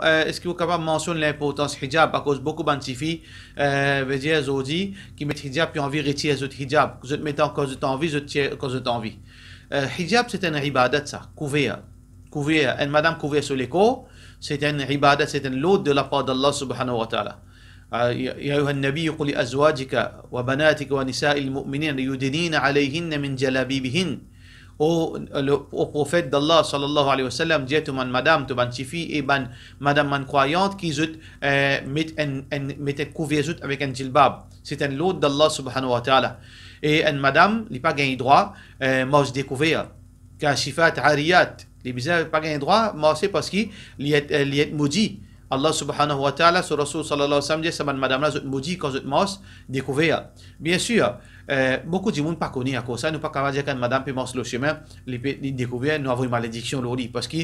Est-ce que vous êtes capable de mentionner l'importance du hijab à cause beaucoup de filles veut dire aujourd'hui qui mettent hijab puis envie de retirer ce hijab. Vous êtes mettant cause de envie, vous êtes cause de envie. Hijab c'est un ibadat ça, couvert. Couvert, une madame couvert sur les corps, c'est un ibadat, c'est un lot de la part d'Allah subhanahu wa ta'ala. يا أيها النبي قل لأزواجك وبناتك ونساء المؤمنين يدنين عليهن من جلابيبهن. Au prophète d'Allah sallallahu alayhi wa sallam dit à madame, à ban fille et ban madame man croyante qui mettent un couverture avec un jilbab. C'est un lot d'Allah subhanahu wa ta'ala. Et une madame, il n'a pas gagné droit, mange découvert. Kashifat hariyat. Les bizarres n'ont pas gagné droit, mais c'est parce qu'il est maudit. Allah subhanahu wa ta'ala, sur Rasul sallallahu alayhi wa sallam, dit, c'est madame là, maudit quand vous mos découvert. Bien sûr, beaucoup de monde pas connu à cause ça, nous pas capable de dire que madame peut marcher le chemin, les découvert, nous avons une malédiction l'aujourd'hui, parce que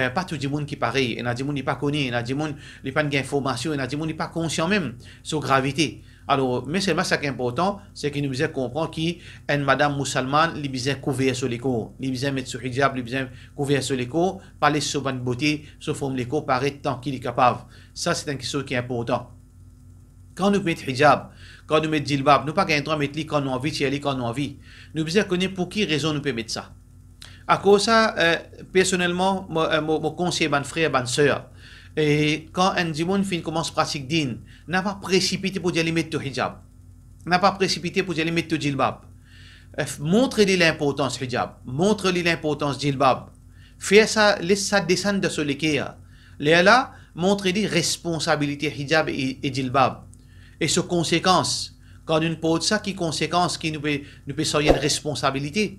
pas tout le monde qui est pareil, il y a des gens qui pas connu, il y a des gens qui pas d'information, il y a des gens qui pas conscient même sur la gravité. Alors, mais c'est ça qui est important, c'est que nous devons comprendre qu'une madame musulmane, elle besoin couvrir sur les corps, elle besoin mettre sur hijab, elle besoin couvrir sur les corps, parler sur bonne beauté, sur forme les corps, paraître tant qu'il est capable. Ça, c'est une question qui est importante. Quand nous mettons hijab, quand nous mettons jilbab, nous ne pouvons pas mettre les quand nous envie, tirer les quand nous envie. Nous devons connaître pour quelle raison nous pouvons mettre ça. À cause de ça, personnellement, mon conseil, mon frère, ma soeur, et quand un djimoun commence à pratiquer din, n'a pas précipité pour aller mettre le hijab, n'a pas précipité pour aller mettre le jilbab. Montrez-lui l'importance du hijab, montrez-lui l'importance du jilbab. Faites ça, laissez ça descendre de ce l'équerre. Là, montrez-lui responsabilité hijab et jilbab. Et ses conséquences. Quand nous pose ça, qui conséquences qui nous peut sortir une responsabilité,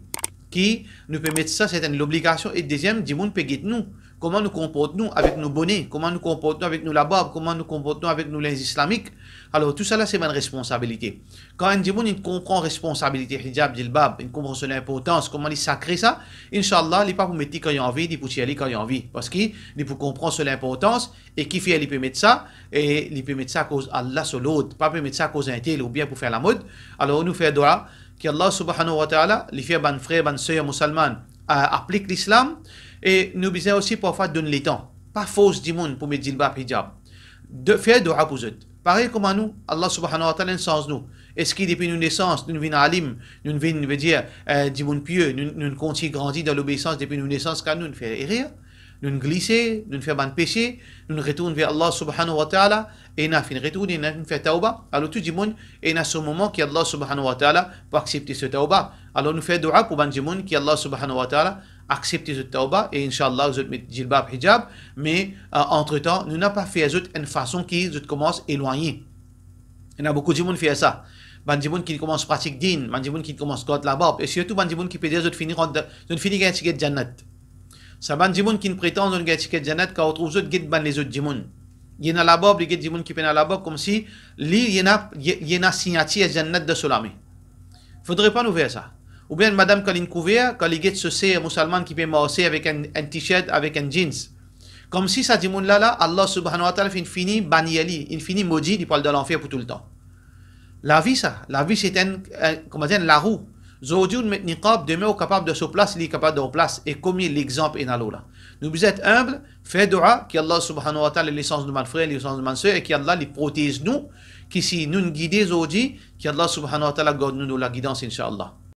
qui nous peut mettre ça, c'est une obligation. Et deuxième, djimoun peut guider nous. Comment nous comportons avec nos bonnets, comment nous comportons avec nos lababs, comment nous comportons avec nos lins islamiques. Alors tout ça là, c'est ma responsabilité. Quand un djimoun il comprend responsabilité hijab, jilbab, il comprend son importance, comment il sacré ça, Inch'Allah, il n'est pas pour mettre quand il a envie, il peut tirer quand il a envie. Parce qu'il peut comprendre son importance et qui fait, il peut mettre ça, et il peut mettre ça à cause d'Allah sur l'autre, pas peut mettre ça à cause d'un tel ou bien pour faire la mode. Alors nous faisons dua, qu'Allah subhanahu wa ta'ala, les frères, frères, sœurs musulmanes, applique l'islam. Et nous besoin aussi parfois donner le temps. Pas fausse du monde pour mettre jilbab hijab. De faire dua pour eux. Pareil comme à nous, Allah subhanahu wa ta'ala sens nous. Est-ce qu'il depuis nos naissances, nous venons alim, nous venons veut dire du monde pieux, nous continuons grandir dans l'obéissance depuis nos naissances, car nous faisons erreur, nous glisser, nous faisons ban péché, nous retournons vers Allah subhanahu wa ta'ala, et nous faisons retour, et nous faisons tauba. Alors tout le monde est dans ce moment qui Allah subhanahu wa ta'ala pour accepter ce tauba. Alors nous faisons dua pour ban du monde qui Allah subhanahu wa ta'ala accepter ce tauba et Inch'Allah vous mettez jilbab hijab, mais entre temps nous n'avons pas fait une façon qui commence à éloigner. Il y a beaucoup de gens qui font ça. Il y a des gens qui commencent à pratiquer din, il y a des gens qui commencent à la barbe, et surtout il y a des gens qui peuvent finir un ticket de jannat. Ça y a des gens qui prétendent un ticket de jannat quand on trouve les autres gens. Il y a la barbe, il y a des gens qui peuvent la barbe comme si il y a une signature de jannat de Solami. Il ne faudrait pas nous faire ça. Ou bien madame quand il couvert, quand il se sait musulman qui peut marcher avec un t-shirt, avec un jeans. Comme si ça dit là, Allah subhanahu wa ta'ala finit banniyali, il finit maudit, il parle de l'enfer pour tout le temps. La vie c'est la roue. Aujourd'hui, on met niqab, demain, on est capable de se placer, il est capable de se placer. Et combien l'exemple est dans l'eau là. Nous devons être humbles, faire dua, qu'Allah subhanahu wa ta'ala l'essence de mon frère, l'essence de mon soeur, et qu'Allah les protège nous, qui si nous guidons aujourd'hui, qu'Allah subhanahu wa ta'ala garde nous la guidance, Inch'Allah.